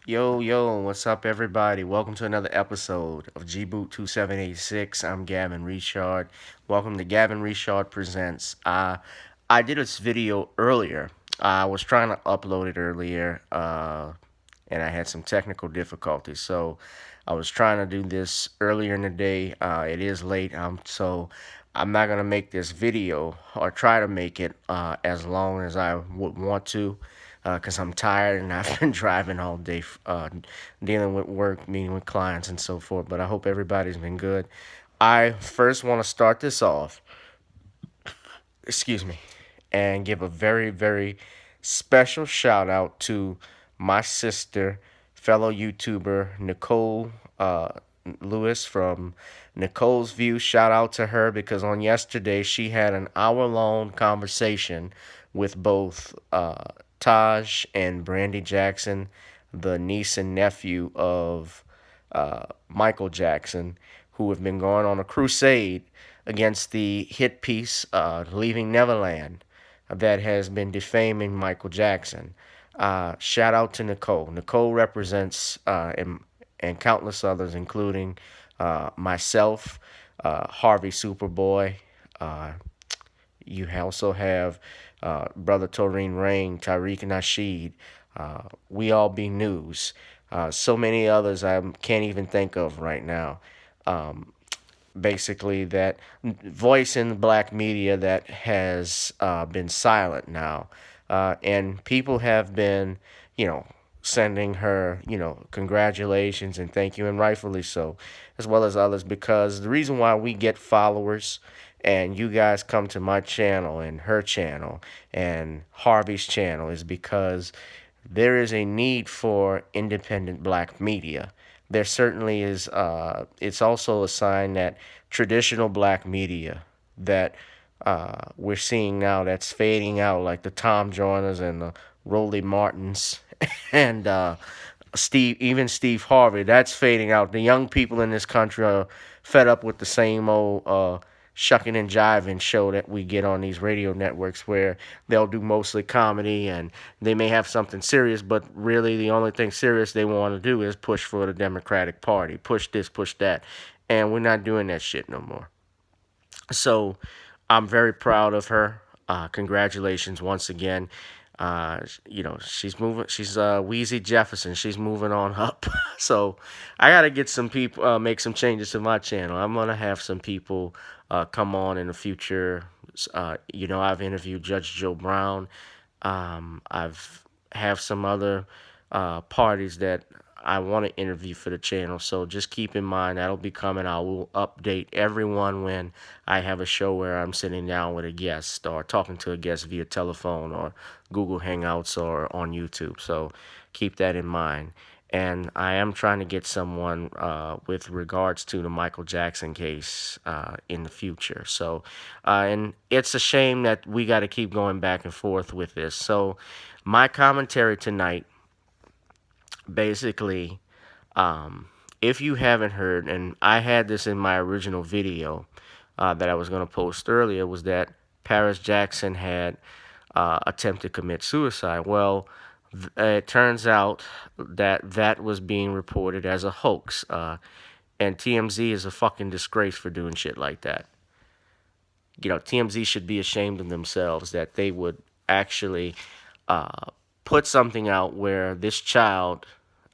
Yo, what's up, everybody? Welcome to another episode of G Boot 2786. I'm Gavin Richard. Welcome to Gavin Richard Presents. I did this video earlier. I was trying to upload it earlier, and I had some technical difficulties. So I was trying to do this earlier in the day. It is late, so I'm not gonna make this video or try to make it as long as I would want to, because I'm tired and I've been driving all day, dealing with work, meeting with clients, and so forth. But I hope everybody's been good. I first want to start this off, excuse me, and give a very special shout out to my sister, fellow YouTuber Nicole Lewis from Nicole's View. Shout out to her because on yesterday she had an hour-long conversation with both Taj and Brandy Jackson, the niece and nephew of Michael Jackson, who have been going on a crusade against the hit piece Leaving Neverland that has been defaming Michael Jackson. Shout out to Nicole. Nicole represents, and countless others, including myself, Harvey Superboy. Uh, you also have Brother Toreen Rain, Tariq Nasheed, We All Be News, so many others I can't even think of right now. Um, Basically, that voice in the black media that has been silent now. And people have been, you know, sending her, congratulations and thank you, and rightfully so, as well as others, because the reason why we get followers and you guys come to my channel and her channel and Harvey's channel is because there is a need for independent black media. There certainly is. It's also a sign that traditional black media that we're seeing now that's fading out, like the Tom Joyners and the Roly Martins and Steve Harvey, that's fading out. The young people in this country are fed up with the same old shucking and jiving show that we get on these radio networks, where they'll do mostly comedy and they may have something serious, but really the only thing serious they want to do is push for the Democratic Party, push this, push that, and we're not doing that shit no more. So I'm very proud of her. Congratulations once again. She's moving. She's Wheezy Jefferson. She's moving on up. So I gotta get some people, make some changes to my channel. I'm gonna have some people come on in the future. I've interviewed Judge Joe Brown. I've have some other parties that I want to interview for the channel. So just keep in mind that'll be coming. I will update everyone when I have a show where I'm sitting down with a guest or talking to a guest via telephone or Google Hangouts or on YouTube. So keep that in mind. And I am trying to get someone with regards to the Michael Jackson case in the future. So, and it's a shame that we got to keep going back and forth with this. So, my commentary tonight, basically, um, if you haven't heard, and I had this in my original video that I was going to post earlier, was that Paris Jackson had attempted to commit suicide. Well, it turns out that that was being reported as a hoax. And TMZ is a fucking disgrace for doing shit like that. TMZ should be ashamed of themselves that they would actually put something out where this child,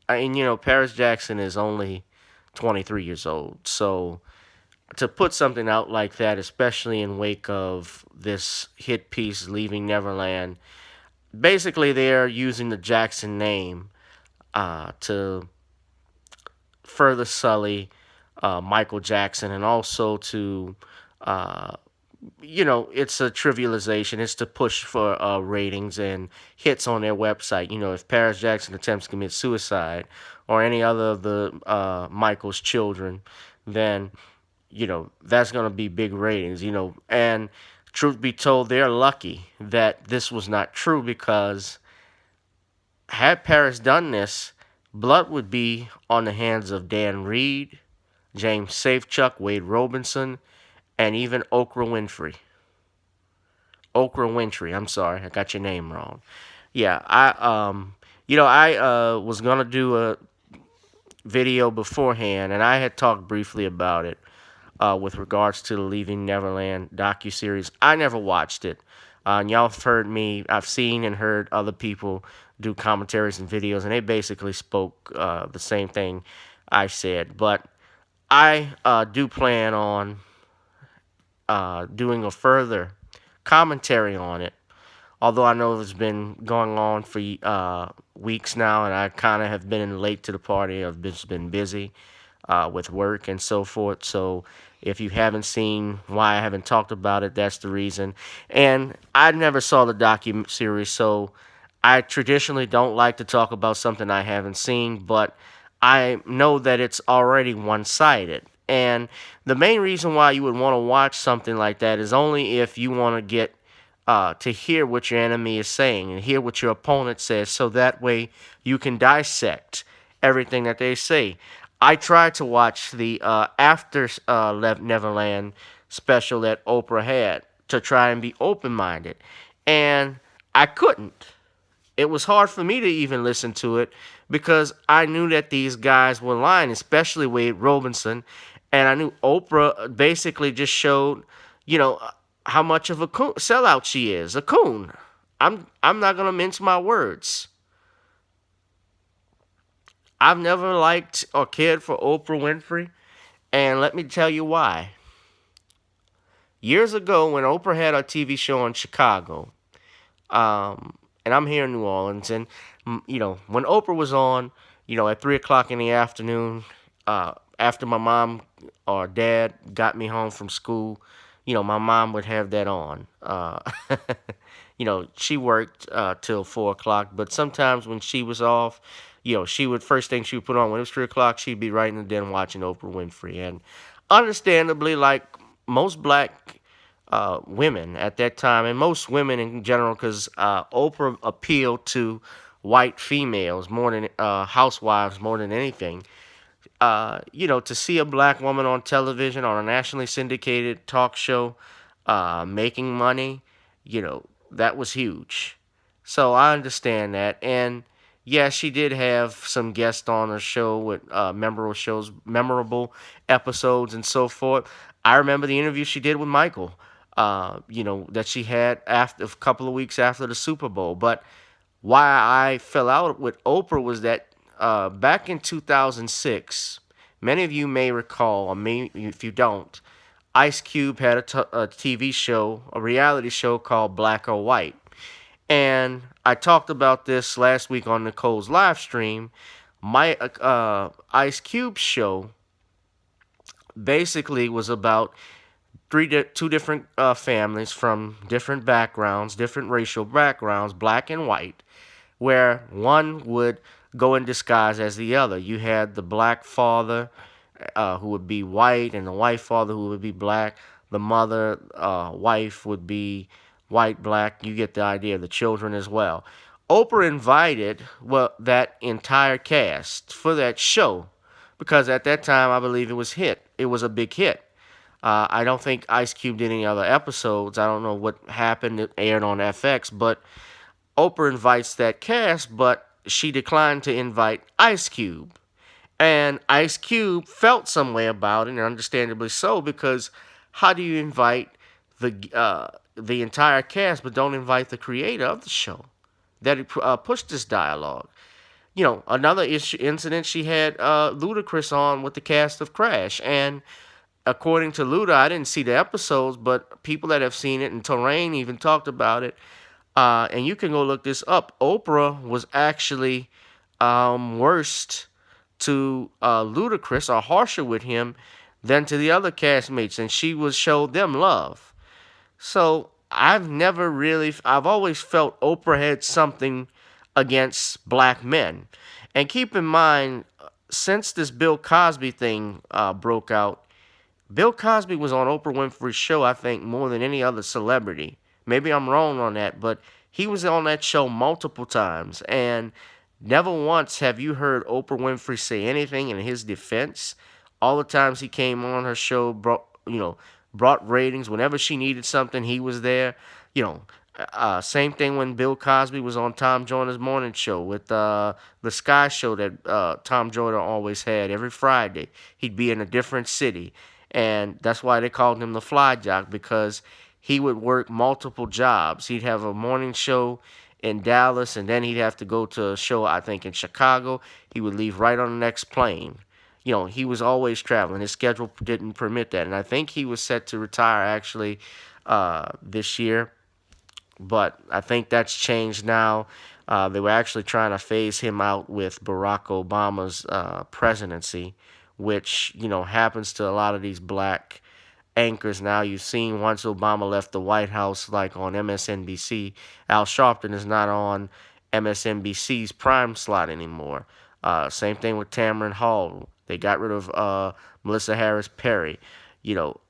Paris Jackson is only 23 years old. So to put something out like that, especially in wake of this hit piece, Leaving Neverland, basically they're using the Jackson name to further sully Michael Jackson, and also to uh, it's a trivialization. It's to push for ratings and hits on their website. If Paris Jackson attempts to commit suicide or any other of the Michael's children, then that's gonna be big ratings. And truth be told, they're lucky that this was not true, because had Paris done this, blood would be on the hands of Dan Reed, James Safechuck, Wade Robinson, and even Okra Winfrey. Okra Winchery. I'm sorry, I got your name wrong. Yeah, I I was gonna do a video beforehand, and I had talked briefly about it with regards to the Leaving Neverland docuseries. I never watched it. And y'all have heard me. I've seen and heard other people do commentaries and videos, and they basically spoke the same thing I said. But I do plan on doing a further commentary on it. Although I know it's been going on for weeks now, and I kind of have been late to the party. I've just been busy with work and so forth. So if you haven't seen why I haven't talked about it, that's the reason. And I never saw the docu series, so I traditionally don't like to talk about something I haven't seen, but I know that it's already one-sided. And the main reason why you would want to watch something like that is only if you want to get to hear what your enemy is saying and hear what your opponent says, so that way you can dissect everything that they say. I tried to watch the After Neverland special that Oprah had to try and be open minded, and I couldn't. It was hard for me to even listen to it because I knew that these guys were lying, especially Wade Robinson, and I knew Oprah basically just showed, you know, how much of a sellout she is, a coon. I'm not gonna mince my words. I've never liked or cared for Oprah Winfrey, and let me tell you why. Years ago, when Oprah had her TV show in Chicago, and I'm here in New Orleans, and when Oprah was on, at 3 o'clock in the afternoon, after my mom or dad got me home from school, my mom would have that on. She worked till 4 o'clock, but sometimes when she was off, she would first thing she would put on when it was 3 o'clock, she'd be right in the den watching Oprah Winfrey, and understandably, like most black women at that time, and most women in general, because Oprah appealed to white females more than housewives more than anything. To see a black woman on television on a nationally syndicated talk show, making money, that was huge. So I understand that, and yeah, she did have some guests on her show with memorable episodes, and so forth. I remember the interview she did with Michael. That she had after a couple of weeks after the Super Bowl. But why I fell out with Oprah was that back in 2006, many of you may recall, or may, if you don't, Ice Cube had a TV show, a reality show called Black or White. And I talked about this last week on Nicole's live stream. My Ice Cube show basically was about two different families from different backgrounds, different racial backgrounds, black and white, where one would go in disguise as the other. You had the black father who would be white, and the white father who would be black. The mother, wife, would be white, black. You get the idea. The children as well. Oprah invited that entire cast for that show because at that time I believe it was hit. It was a big hit. I don't think Ice Cube did any other episodes. I don't know what happened. It aired on FX, but Oprah invites that cast, but she declined to invite Ice Cube. And Ice Cube felt some way about it, and understandably so, because how do you invite the entire cast but don't invite the creator of the show that pushed this dialogue? Another incident, she had Ludacris on with the cast of Crash, and according to Luda, I didn't see the episodes, but people that have seen it, and Terrain even talked about it, and you can go look this up. Oprah was actually worst to Ludacris, or harsher with him, than to the other castmates, and she was showed them love. So I've always felt Oprah had something against black men. And keep in mind, since this Bill Cosby thing broke out, Bill Cosby was on Oprah Winfrey's show, I think, more than any other celebrity. Maybe I'm wrong on that, but he was on that show multiple times, and never once have you heard Oprah Winfrey say anything in his defense. All the times he came on her show brought ratings. Whenever she needed something, he was there. You know, Same thing when Bill Cosby was on Tom Joyner's morning show with the Sky Show that Tom Joyner always had every Friday. He'd be in a different city, and that's why they called him the Fly Jock, because he would work multiple jobs. He'd have a morning show in Dallas, and then he'd have to go to a show, I think, in Chicago. He would leave right on the next plane. He was always traveling. His schedule didn't permit that, and I think he was set to retire actually this year, but I think that's changed now. They were actually trying to phase him out with Barack Obama's presidency, which happens to a lot of these black anchors now. You've seen once Obama left the White House, like on MSNBC, Al Sharpton is not on MSNBC's prime slot anymore. Same thing with Tamron Hall. They got rid of Melissa Harris Perry. You know,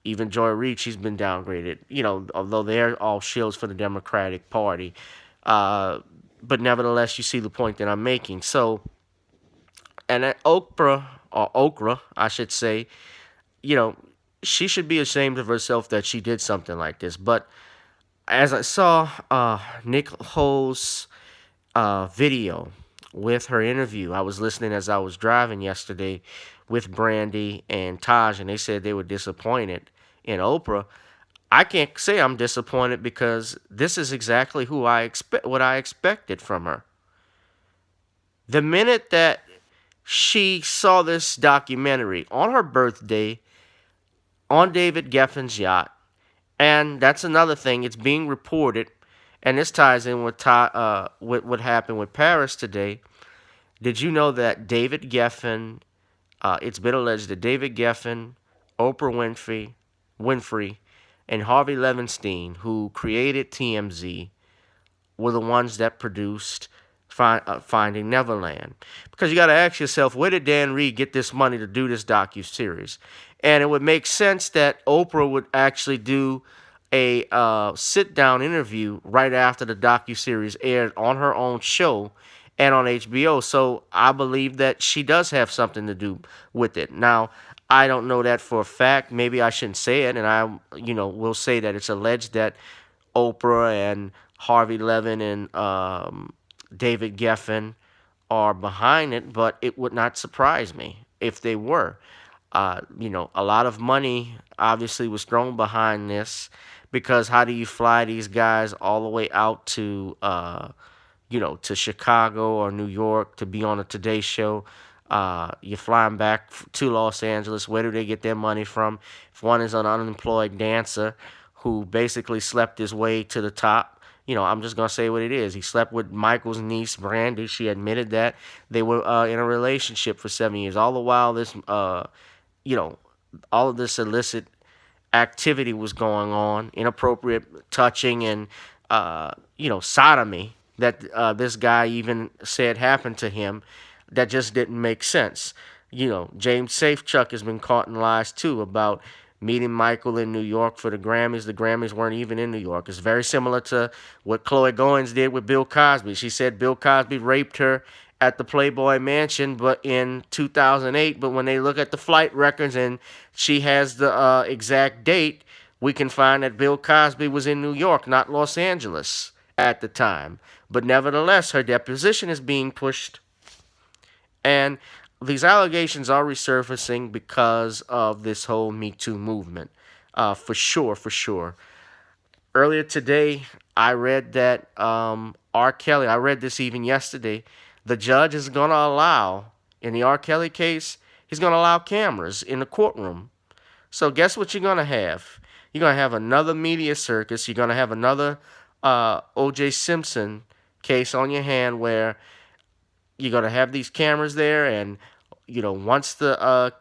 even Joy Reid, she's been downgraded. Although they're all shills for the Democratic Party. Uh, but nevertheless, you see the point that I'm making. So, and at Okra, I should say, you know, she should be ashamed of herself that she did something like this. But as I saw Nick Hole's video with her interview, I was listening as I was driving yesterday with Brandy and Taj, and they said they were disappointed in Oprah. I can't say I'm disappointed because this is exactly what I expected from her. The minute that she saw this documentary on her birthday on David Geffen's yacht, and that's another thing. It's being reported, and this ties in with what happened with Paris today. Did you know that David Geffen? It's been alleged that David Geffen, Oprah Winfrey, and Harvey Levenstein, who created TMZ, were the ones that produced Finding Neverland. Because you got to ask yourself, where did Dan Reed get this money to do this docu-series? And it would make sense that Oprah would actually do a sit-down interview right after the docu-series aired on her own show and on HBO. So I believe that she does have something to do with it. Now, I don't know that for a fact. Maybe I shouldn't say it, and I, will say that it's alleged that Oprah and Harvey Levin and David Geffen are behind it, but it would not surprise me if they were. A lot of money obviously was thrown behind this, because how do you fly these guys all the way out to to Chicago or New York to be on a Today Show? You fly them back to Los Angeles. Where do they get their money from? If one is an unemployed dancer who basically slept his way to the top, I'm just going to say what it is. He slept with Michael's niece, Brandy. She admitted that they were in a relationship for 7 years. All the while, you know, all of this illicit activity was going on, inappropriate touching and sodomy that this guy even said happened to him, that just didn't make sense. James Safechuck has been caught in lies too about meeting Michael in New York for the Grammys. The Grammys weren't even in New York. It's very similar to what Chloe Goins did with Bill Cosby. She said Bill Cosby raped her at the Playboy Mansion, but in 2008. But when they look at the flight records and she has the exact date, we can find that Bill Cosby was in New York, not Los Angeles at the time. But nevertheless, her deposition is being pushed, and these allegations are resurfacing because of this whole Me Too movement. For sure, for sure. Earlier today, I read that R. Kelly, I read this even yesterday, the judge is going to allow, in the R. Kelly case, he's going to allow cameras in the courtroom. So guess what you're going to have? You're going to have another media circus. You're going to have another O.J. Simpson case on your hand, where you're going to have these cameras there, and once the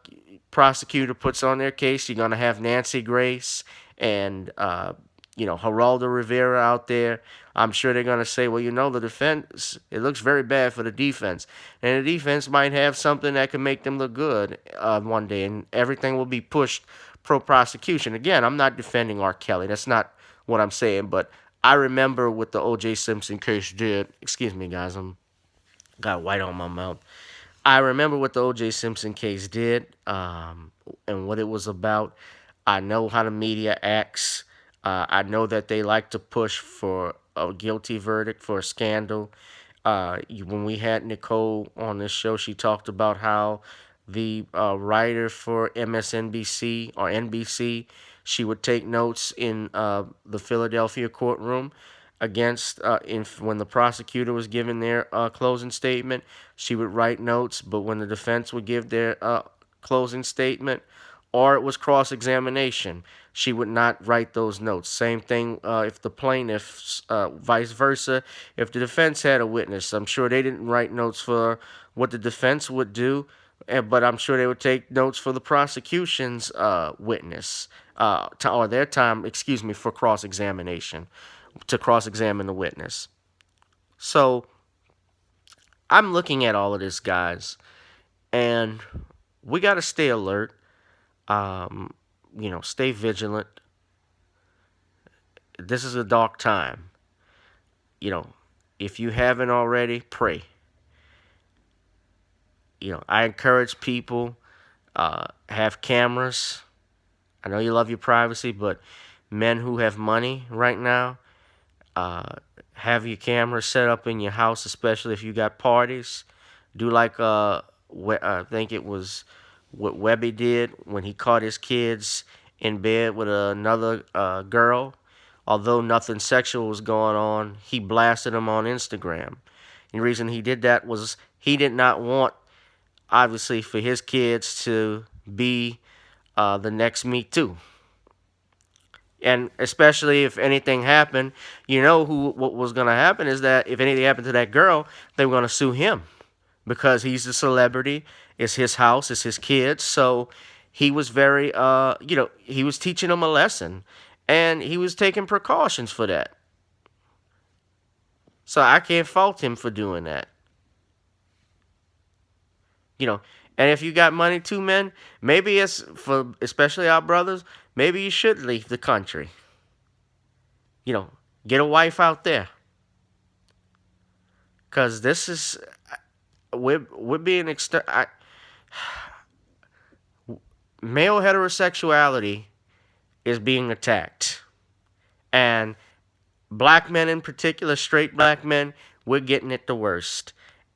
prosecutor puts on their case, you're going to have Nancy Grace and Geraldo Rivera out there. I'm sure they're going to say, well, the defense, it looks very bad for the defense, and the defense might have something that can make them look good one day, and everything will be pushed pro prosecution. Again, I'm not defending R. Kelly. That's not what I'm saying, but I remember what the O.J. Simpson case did. Excuse me, guys. I'm got white on my mouth. I remember what the O.J. Simpson case did, and what it was about. I know how the media acts. I know that they like to push for a guilty verdict for a scandal. When we had Nicole on this show, she talked about how the writer for MSNBC or NBC, she would take notes in the Philadelphia courtroom against when the prosecutor was giving their closing statement. She would write notes, but when the defense would give their closing statement, or it was cross examination, she would not write those notes. Same thing if the plaintiff, vice versa, if the defense had a witness. I'm sure they didn't write notes for what the defense would do, but I'm sure they would take notes for the prosecution's witness, or their time, excuse me, for cross examination, to cross examine the witness. So I'm looking at all of this, guys, and we got to stay alert. Um, stay vigilant. This is a dark time. You know, if you haven't already, pray. I encourage people have cameras. I know you love your privacy, but men who have money right now, uh, have your camera set up in your house, especially if you got parties. Do like I think it was what Webby did when he caught his kids in bed with another girl. Although nothing sexual was going on, he blasted them on Instagram. And the reason he did that was he did not want, obviously, for his kids to be the next Me Too. And especially if anything happened, what was going to happen is that if anything happened to that girl, they were going to sue him because he's a celebrity. It's his house, it's his kids. So he was very, he was teaching them a lesson, and he was taking precautions for that. So I can't fault him for doing that. You know, and if you got money too, men, maybe it's for especially our brothers. Maybe you should leave the country. You know, get a wife out there, cause this is we're being male heterosexuality is being attacked, and black men in particular, straight black men, we're getting it the worst.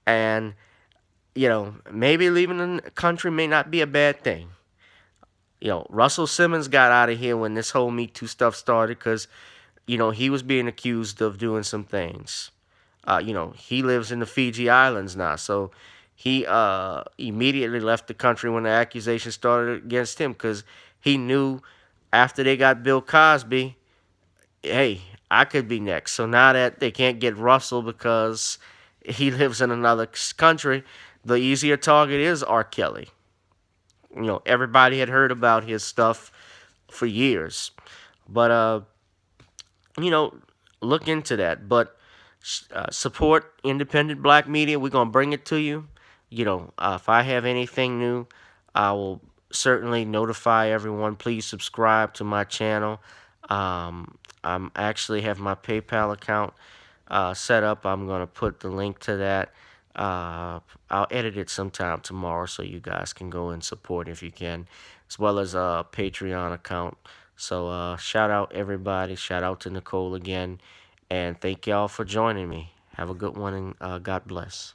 And maybe leaving the country may not be a bad thing. Russell Simmons got out of here when this whole Me Too stuff started because, he was being accused of doing some things. He lives in the Fiji Islands now, so he immediately left the country when the accusation started against him because he knew after they got Bill Cosby, hey, I could be next. So now that they can't get Russell because he lives in another country, the easier target is R. Kelly. Everybody had heard about his stuff for years, but you know, look into that. But support independent black media. We're gonna bring it to you. If I have anything new, I will certainly notify everyone. Please subscribe to my channel. I'm actually have my PayPal account set up. I'm gonna put the link to that. I'll edit it sometime tomorrow so you guys can go and support if you can, as well as a Patreon account. So shout out everybody. Shout out to Nicole again. And thank y'all for joining me. Have a good one and God bless.